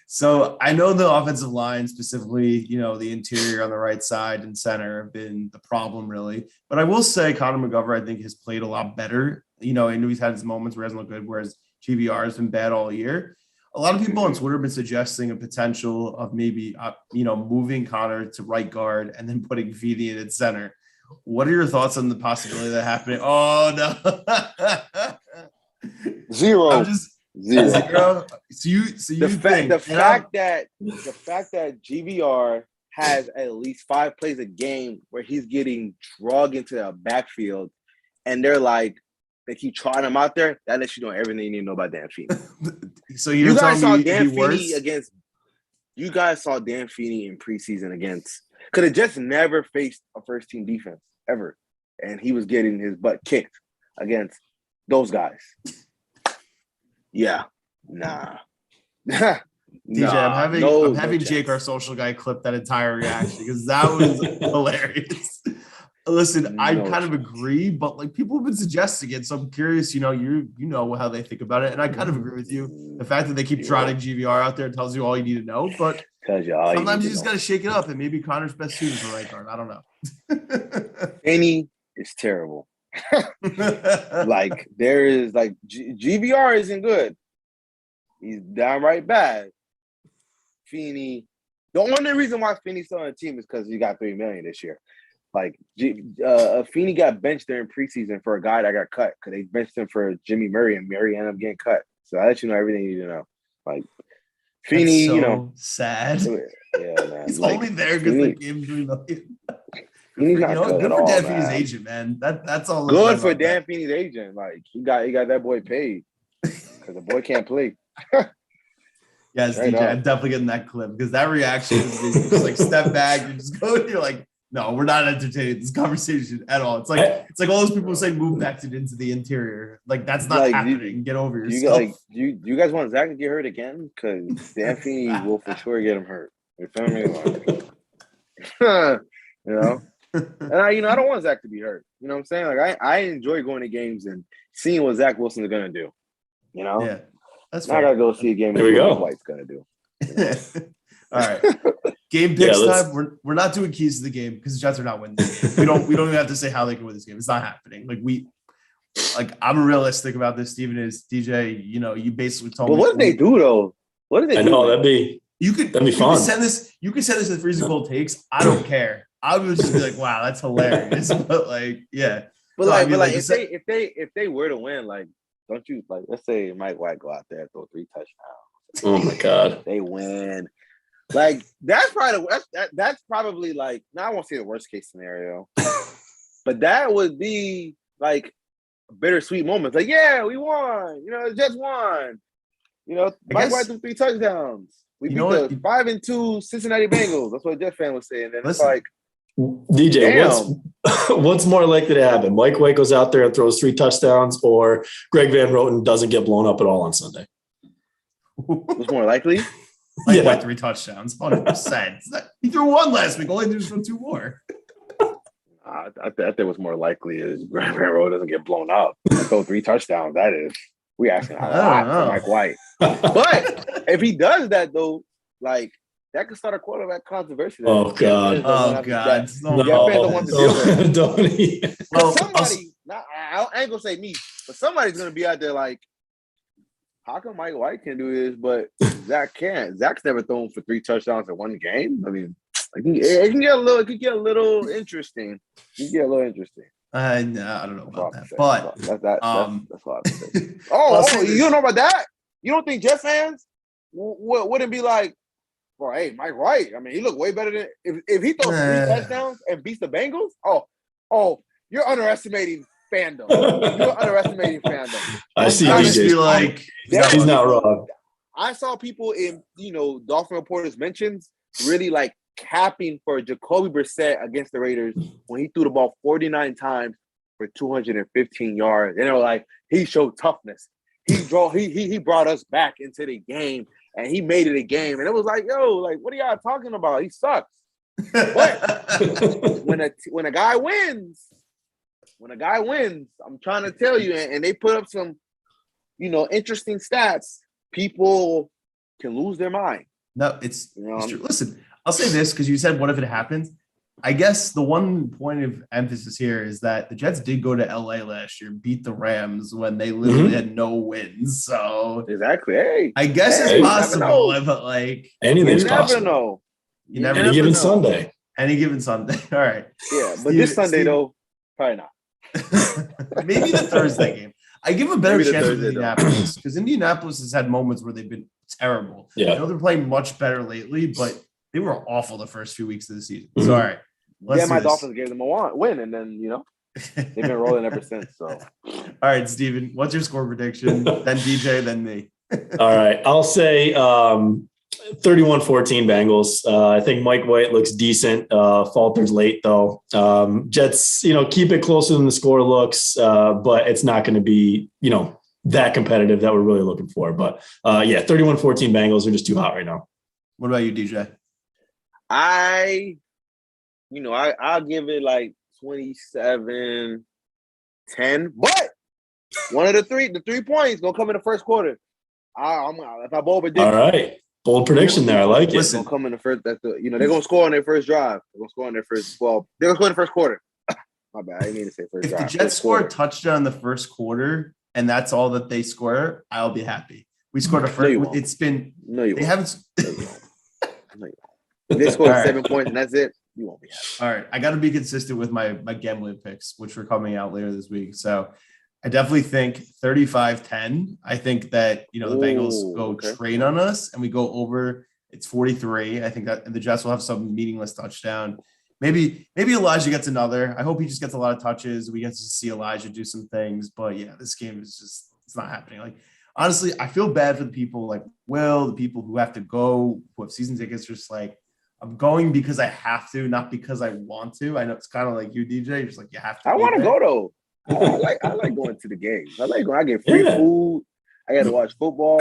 So I know the offensive line, specifically, the interior on the right side and center have been the problem really. But I will say Connor McGovern, I think, has played a lot better. I know he's had his moments where he hasn't looked good, whereas GVR has been bad all year. A lot of people on Twitter have been suggesting a potential of maybe, moving Connor to right guard and then putting Feeney in at center. What are your thoughts on the possibility of that happening? Oh, no. Zero. Zero. So the fact that GVR has at least 5 plays a game where he's getting dragged into the backfield, and they keep trying him out there, that lets you know everything you need to know about Dan Feeney. So you guys saw Dan Feeney against. You guys saw Dan Feeney in preseason against. Could have just never faced a first team defense ever, and he was getting his butt kicked against those guys. Yeah, nah. DJ, I'm having Jake, our social guy, clip that entire reaction because that was hilarious. Listen, I kind of agree, but like people have been suggesting it, so I'm curious. You know how they think about it, and I kind of agree with you. The fact that they keep trotting GVR out there tells you all you need to know, but sometimes you just got to shake it up, and maybe Connor's best suited for right guard. I don't know. Feeney is terrible. There is GVR isn't good. He's downright bad. Feeney. The only reason why Feeney's still on the team is because he got $3 million this year. Feeney got benched during preseason for a guy that got cut because they benched him for Jimmy Murray, and Murray ended up getting cut. So I let you know everything you need to know. Feeney, sad. Yeah, man. He's only there because they gave him $3 million. He's not good at all, Dan Feeney's agent, man. That's all. Good for Dan Feeney's agent. He got that boy paid because the boy can't play. Yes, DJ, I'm definitely getting that clip because that reaction is just step back and just go. You're like, no, we're not entertaining this conversation at all. It's like all those people say move back into the interior. Like that's not happening. Get over yourself. You guys want Zach to get hurt again? Because Dan Feeney will for sure get him hurt. You feel me? And I don't want Zach to be hurt. You know what I'm saying? I enjoy going to games and seeing what Zach Wilson is gonna do. Yeah, that's fair. I gotta go see a game. There we go. What White's gonna do. All right. Game picks time. We're not doing keys to the game because the Jets are not winning. We don't even have to say how they can win this game. It's not happening. I'm realistic about this. Steven is DJ. You basically told me. But what did they do though? What did they do? I know that'd be fun. You can send this as freezing cold takes. I don't care. I would just be like, wow, that's hilarious. But yeah. But if they were to win, don't you let's say Mike White go out there and throw 3 touchdowns. Oh my God. They win. That's probably now I won't say the worst case scenario, but that would be a bittersweet moment. Yeah, we won. The Jets won. Mike White threw 3 touchdowns. We beat the 5-2 Cincinnati Bengals. That's what a Jet fan was saying. And it's DJ, what's more likely to happen? Mike White goes out there and throws 3 touchdowns, or Greg Van Roten doesn't get blown up at all on Sunday? What's more likely? Mike White 3 touchdowns, 100%. He threw 1 last week. Only there's 2 more. I think what's more likely is Greg Van Roten doesn't get blown up. Throw 3 touchdowns. That is, we asking a lot for Mike White. But if he does that though, like that could start a quarterback controversy. Oh God! No. Don't well, somebody, I ain't gonna say me, but somebody's gonna be out there like, how come Mike White can do this, but Zach can't? Zach's never thrown for 3 touchdowns in 1 game. I mean, it can get a little interesting. No, I don't know about that, but that's what I say. Oh, you don't know about that? You don't think Jet fans wouldn't be like, well, hey, Mike White. I mean, he looked way better than if he throws 3 touchdowns and beats the Bengals. Oh, you're underestimating fandom. I see. DJ's like he's not wrong. I saw people in Dolphin reporters mentions really like capping for Jacoby Brissett against the Raiders when he threw the ball 49 times for 215 yards, and they were like, he showed toughness. He brought us back into the game, and he made it a game. And it was like, yo, like, what are y'all talking about? He sucks. But when a guy wins, I'm trying to tell you, and they put up some, interesting stats, people can lose their mind. No, it's true. Listen, I'll say this because you said, what if it happens? I guess the one point of emphasis here is that the Jets did go to LA last year, beat the Rams when they literally had no wins. So exactly. Hey, I guess it's possible, but like anything's you possible. Never know. You never any given Sunday. Any given Sunday. All right. Yeah, but this Sunday though, probably not. Maybe the Thursday game. I give a better chance with Indianapolis because Indianapolis has had moments where they've been terrible. Yeah. I know they're playing much better lately, but they were awful the first few weeks of the season. So, all right. My Dolphins gave them a win, and then, they've been rolling ever since. So, all right, Steven, what's your score prediction? Then DJ, then me. All right. I'll say 31-14 Bengals. I think Mike White looks decent. Falters late, though. Jets, keep it closer than the score looks, but it's not going to be, that competitive that we're really looking for. But, 31-14 Bengals are just too hot right now. What about you, DJ? I'll give it like 27-10, but one of the 3 points gonna come in the first quarter. If I bold prediction. All right, bold prediction there. I like it. It's gonna come in the first. They're gonna score on their first drive. They're gonna score on their first. Well, they're gonna score in the first quarter. My bad. I didn't mean to say first drive. If the Jets score a touchdown in the first quarter and that's all that they score, I'll be happy. We scored a first. No, it's been. No, you they won't. haven't. No, you won't. If they score 7 points and that's it, you won't be happy. All right. I got to be consistent with my gambling picks, which are coming out later this week. So I definitely think 35-10. I think that, the Bengals go train on us and we go over. It's 43. I think that the Jets will have some meaningless touchdown. Maybe Elijah gets another. I hope he just gets a lot of touches. We get to see Elijah do some things. But, yeah, this game is just – it's not happening. Like, honestly, I feel bad for the people like Will, the people who have to go, who have season tickets, just like – I'm going because I have to, not because I want to. I know it's kind of like you, DJ. You're just like, you have to. I want to go though. I like going to the games. I like going. I get free food. I got to watch football.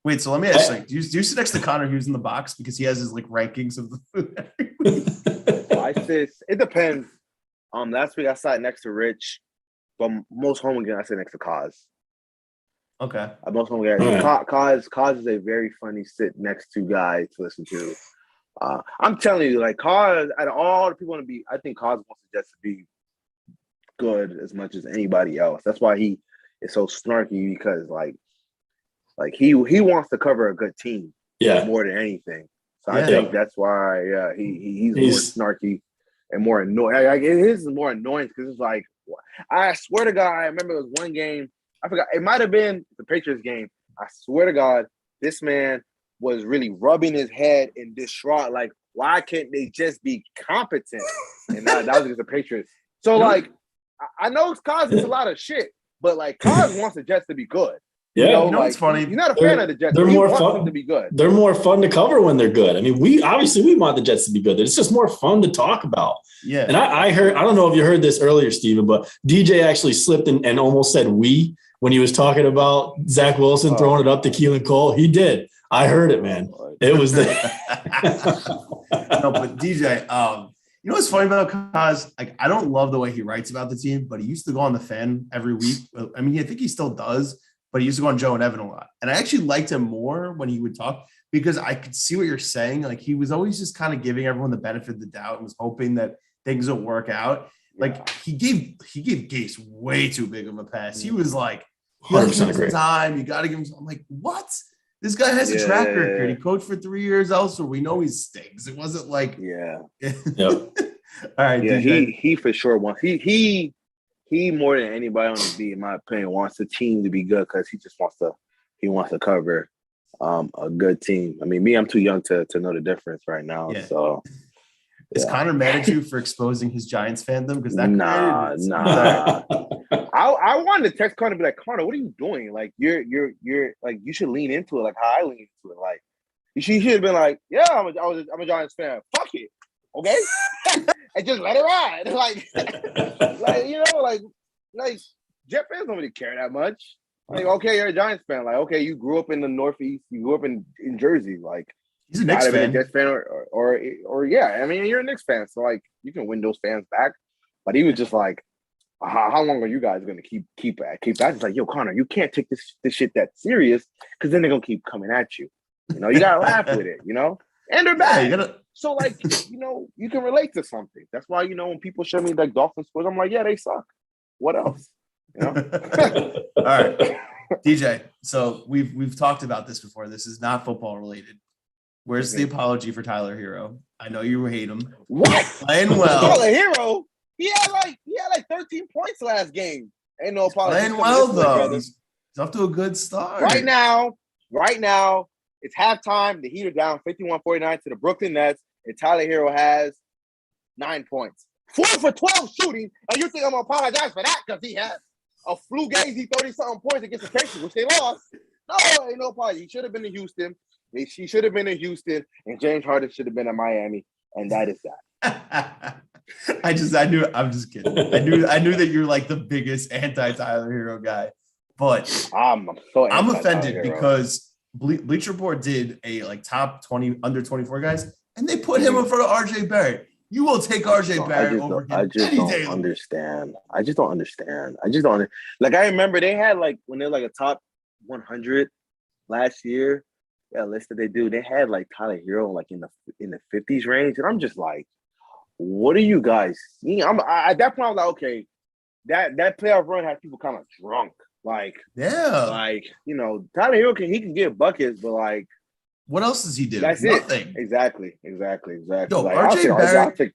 Wait, so let me ask you, do you sit next to Connor Hughes in the box because he has his like rankings of the food every week? It depends. Last week I sat next to Rich, but most home again I sit next to Kaz. Okay. Most home guys. Kaz is a very funny sit next to guy to listen to. I'm telling you, like Kaz, out of all the people want to be, I think Kaz wants the Jets to be good as much as anybody else. That's why he is so snarky because like he wants to cover a good team, more than anything. So I think that's why, he's more snarky and more annoying. Like, his is more annoying because it's like, I swear to God, I remember it was one game. I forgot. It might have been the Patriots game. I swear to God, this man was really rubbing his head in distraught. Like, why can't they just be competent? And that was against the Patriots. So, like, I know Kaz is a lot of shit, but, like, Kaz wants the Jets to be good. Yeah, you know, it's funny. He's not a fan of the Jets. They're he more wants fun them to be good. They're more fun to cover when they're good. I mean, we want the Jets to be good. It's just more fun to talk about. Yeah. And I heard, I don't know if you heard this earlier, Steven, but DJ actually slipped and almost said we when he was talking about Zach Wilson throwing it up to Keelan Cole. He did. I heard it, man. It was the No, but DJ, you know what's funny about Kaz? Like, I don't love the way he writes about the team, but he used to go on the Fan every week. I mean, I think he still does, but he used to go on Joe and Evan a lot. And I actually liked him more when he would talk because I could see what you're saying. Like, he was always just kind of giving everyone the benefit of the doubt and was hoping that things would work out. Like, he gave Gase way too big of a pass. He was like, you gotta give him some time. You got to give him some. I'm like, what? This guy has a track record. He coached for 3 years elsewhere. We know he stinks. It wasn't like, Yep. All right, yeah, DJ. he for sure wants he more than anybody on the beat, in my opinion, wants the team to be good because he wants to cover a good team. I mean, me, I'm too young to know the difference right now. Yeah. So Is Connor mad at you for exposing his Giants fandom? Because that nah. I wanted to text Connor and be like, Connor, what are you doing? Like, you're like, you should lean into it, like how I lean into it. Like, she should have been like, yeah, I'm a Giants fan. Fuck it, okay, and just let it ride. Like you know, like Jet fans don't really care that much. Like, okay, you're a Giants fan. Like, okay, you grew up in the Northeast. You grew up in Jersey. Like, he's a Knicks fan. A Jets fan or yeah. I mean, you're a Knicks fan, so like you can win those fans back. But he was just like, how long are you guys going to keep that? It's like, yo, Connor, you can't take this shit that serious because then they're gonna keep coming at you. You know, you gotta laugh with it. You know, and they're bad. Yeah, So like, you know, you can relate to something. That's why, you know, when people show me like Dolphins scores, I'm like, yeah, they suck. What else? You know? All right, DJ. So we've talked about this before. This is not football related. Where's the apology for Tyler Hero? I know you hate him. What? Playing well. Tyler Hero? He had like 13 points last game. Ain't no apology. Playing well though. He's off to a good start. Right now, it's halftime. The Heat are down 51-49 to the Brooklyn Nets, and Tyler Hero has 9 points. 4 for 12 shooting, and you think I'm gonna apologize for that because he had a flugazy 30-something points against the Pacers, which they lost. No, ain't no apology. He should have been in Houston. She should have been in Houston, and James Harden should have been in Miami, and that is that. I'm just kidding. I knew that you're like the biggest anti-Tyler Hero guy, but I'm offended because Bleacher Report did a like top 20 under 24 guys, and they put him in front of RJ Barrett. You will take RJ Barrett over him. I just don't understand. Like, I remember they had like when they're like a top 100 last year. Yeah, list that they do. They had like Tyler Hero like in the 50s range, and I'm just like, what are you guys seeing? At that point, I was like, okay, that playoff run has people kind of drunk. Like, yeah, like, you know, Tyler Hero can get buckets, but like, what else does he do? That's nothing. It. Exactly. Yo, Like, RJ Barrett. I'll take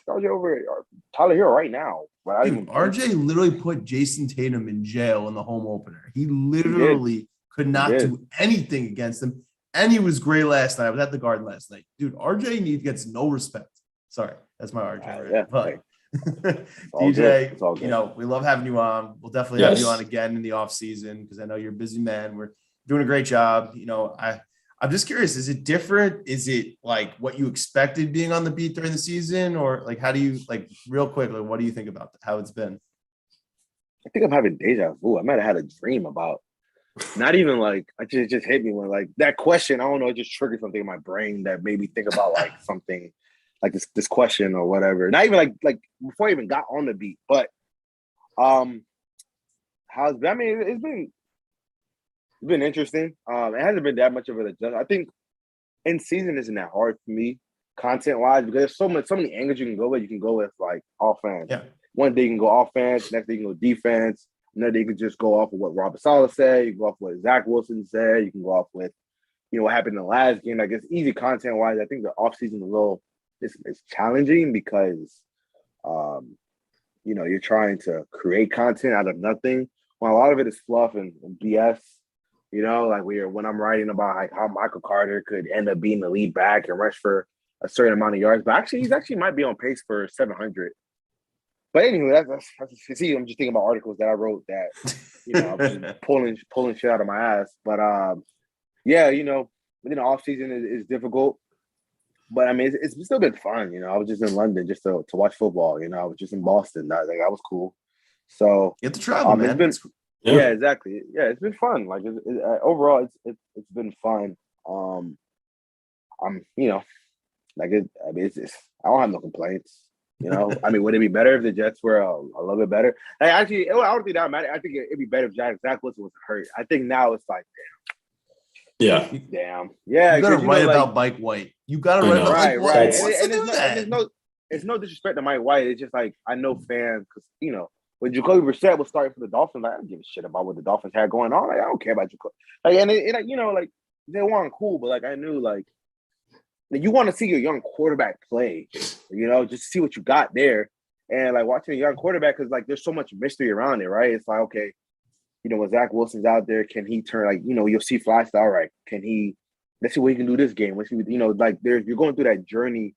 RJ over Tyler Hero right now. But dude, RJ literally put Jason Tatum in jail in the home opener. He literally could not do anything against him. And he was great last night. I was at the Garden last night. Dude, RJ gets no respect. Sorry, that's my RJ. Yeah, but DJ, you know, we love having you on. We'll definitely have you on again in the off season because I know you're a busy man. We're doing a great job. You know, I'm just curious, is it different? Is it like what you expected being on the beat during the season? Or like, how do you, like, real quick, like, what do you think about how it's been? I think I'm having deja vu. I might have had a dream about, not even like, it just hit me when like that question, I don't know, it just triggered something in my brain that made me think about like something like this question or whatever. Not even like before I even got on the beat, but how's been? I mean, it's been interesting. It hasn't been that much of an adjustment. I think in season isn't that hard for me, content wise, because there's so many angles you can go with. You can go with like offense. Yeah. One day you can go offense, next day you can go defense. Another day you can just go off of what Robert Saleh said. You can go off what Zach Wilson said. You can go off with, you know, what happened in the last game. Like, it's easy content wise. I think the offseason a little is challenging because you know, you're trying to create content out of nothing. Well, a lot of it is fluff and BS. You know, like when I'm writing about like how Michael Carter could end up being the lead back and rush for a certain amount of yards, but actually he's might be on pace for 700 But anyway, that's see, I'm just thinking about articles that I wrote that, I was just pulling shit out of my ass. But yeah, within the off season is difficult. But I mean, it's still been fun. I was just in London just to watch football. I was just in Boston. That was cool. So you have to travel, man. It's been, yeah, exactly. Yeah, it's been fun. Like overall, it's been fun. I'm, like it's I don't have no complaints. I mean, would it be better if the Jets were a little bit better? Like, actually, I don't think that matters. I think it'd be better if Zach Wilson was hurt. I think now it's like, damn, yeah. You gotta write about Mike White. You gotta write about Mike White. And it's no disrespect to Mike White. It's just like I know fans because when Jacoby Brissett was starting for the Dolphins, like, I don't give a shit about what the Dolphins had going on. Like, I don't care about Jacoby. Like, and like they weren't cool, but like I knew like you want to see your young quarterback play, just to see what you got there. And like watching a young quarterback, because like there's so much mystery around it, right? It's like, okay, when Zach Wilson's out there, can he turn, like, you'll see Flacco, all right, let's see what he can do this game. Let's see, like you're going through that journey,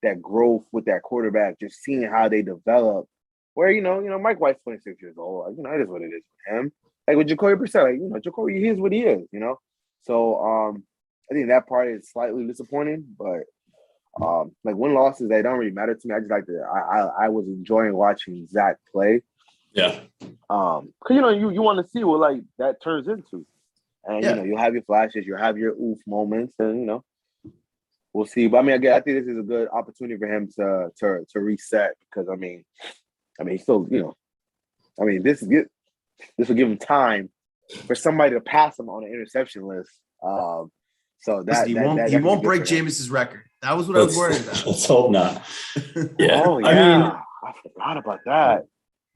that growth with that quarterback, just seeing how they develop. Where, Mike White's 26 years old. Like, it is what it is with him. Like with Jacoby Brissett, like, Jacoby, he is what he is, So I think that part is slightly disappointing, but like win-losses, they don't really matter to me. I just like I was enjoying watching Zach play. Yeah. Because you want to see what like that turns into. And you'll have your flashes, you'll have your oof moments, and we'll see. But I mean, again, I think this is a good opportunity for him to reset, because I mean, he's still, this will give him time for somebody to pass him on the interception list. So that he won't break Jameis's record. That was what I was worried about. Let's hope not. Yeah. Oh, yeah. I mean, I forgot about that.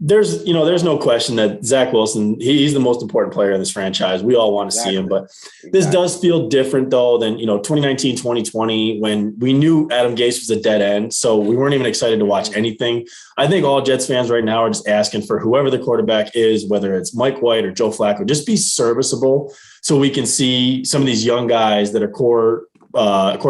There's no question that Zach Wilson, he's the most important player in this franchise. We all want to see him, but this does feel different though than, 2019, 2020, when we knew Adam Gase was a dead end. So we weren't even excited to watch anything. I think all Jets fans right now are just asking for whoever the quarterback is, whether it's Mike White or Joe Flacco, just be serviceable so we can see some of these young guys that are core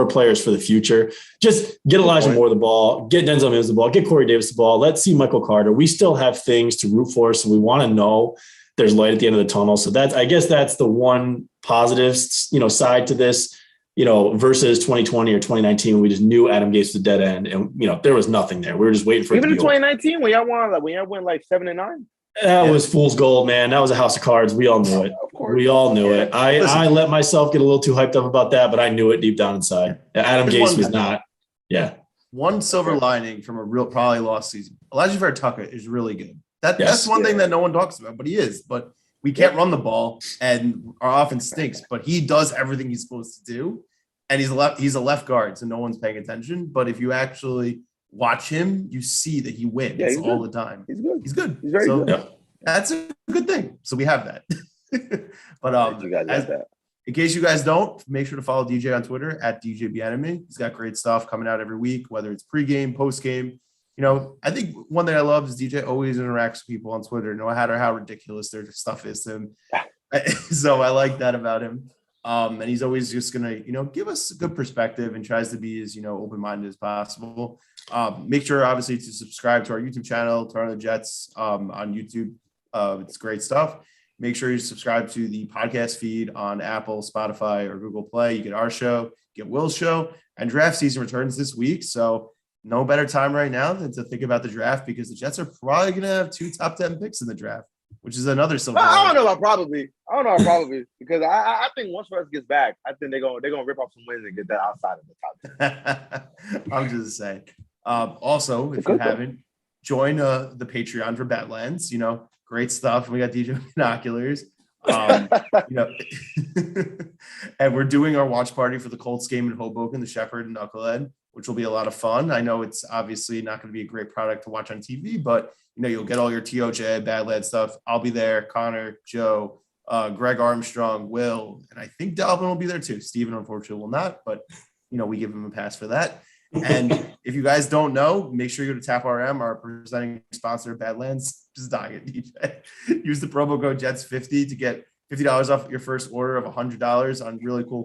players for the future. Just get Elijah Moore the ball, get Denzel Mims the ball, get Corey Davis the ball. Let's see Michael Carter. We still have things to root for, so we want to know there's light at the end of the tunnel. So I guess that's the one positive, side to this, versus 2020 or 2019 when we just knew Adam Gase was a dead end, and there was nothing there. We were just waiting for even it to be in 2019 when y'all went like 7-9. That was fool's gold, man. That was a house of cards. We all knew it. We all knew it. I let myself get a little too hyped up about that, but I knew it deep down inside. Adam Gase was not. Yeah. One silver lining from a probably lost season. Elijah Vera-Tucker is really good. That's one thing that no one talks about, but he is. But we can't run the ball, and our offense stinks. But he does everything he's supposed to do, and he's a left guard, so no one's paying attention. But if you actually watch him, you see that he wins all the time. He's good. He's very good. Yeah. That's a good thing. So we have that. But you guys have that. In case you guys don't, make sure to follow DJ on Twitter at DJ Bien-Aime. He's got great stuff coming out every week, whether it's pregame, postgame. I think one thing I love is DJ always interacts with people on Twitter, no matter how ridiculous their stuff is to him. So I like that about him. And he's always just going to, give us a good perspective and tries to be as, open-minded as possible. Make sure, obviously, to subscribe to our YouTube channel, Turn on the Jets on YouTube. It's great stuff. Make sure you subscribe to the podcast feed on Apple, Spotify, or Google Play. You get our show, get Will's show, and draft season returns this week. So no better time right now than to think about the draft, because the Jets are probably going to have 2 top 10 picks in the draft, which is another silver. I don't know about probably, because I think once Russ gets back, I think they're gonna rip off some wins and get that outside of the top 10. I'm just saying. Also, if you haven't, join the Patreon for Badlands. Great stuff. We got DJ Binoculars. And we're doing our watch party for the Colts game in Hoboken, the Shepherd and Knucklehead, which will be a lot of fun. I know it's obviously not going to be a great product to watch on TV, but you'll get all your TOJ Badlands stuff. I'll be there. Connor, Joe, Greg Armstrong, Will, and I think Dalvin will be there too. Steven, unfortunately, will not, but we give him a pass for that. And if you guys don't know, make sure you go to Tap RM, our presenting sponsor of Badlands. Just dying it, DJ. Use the promo code JETS50 to get $50 off your first order of $100 on really cool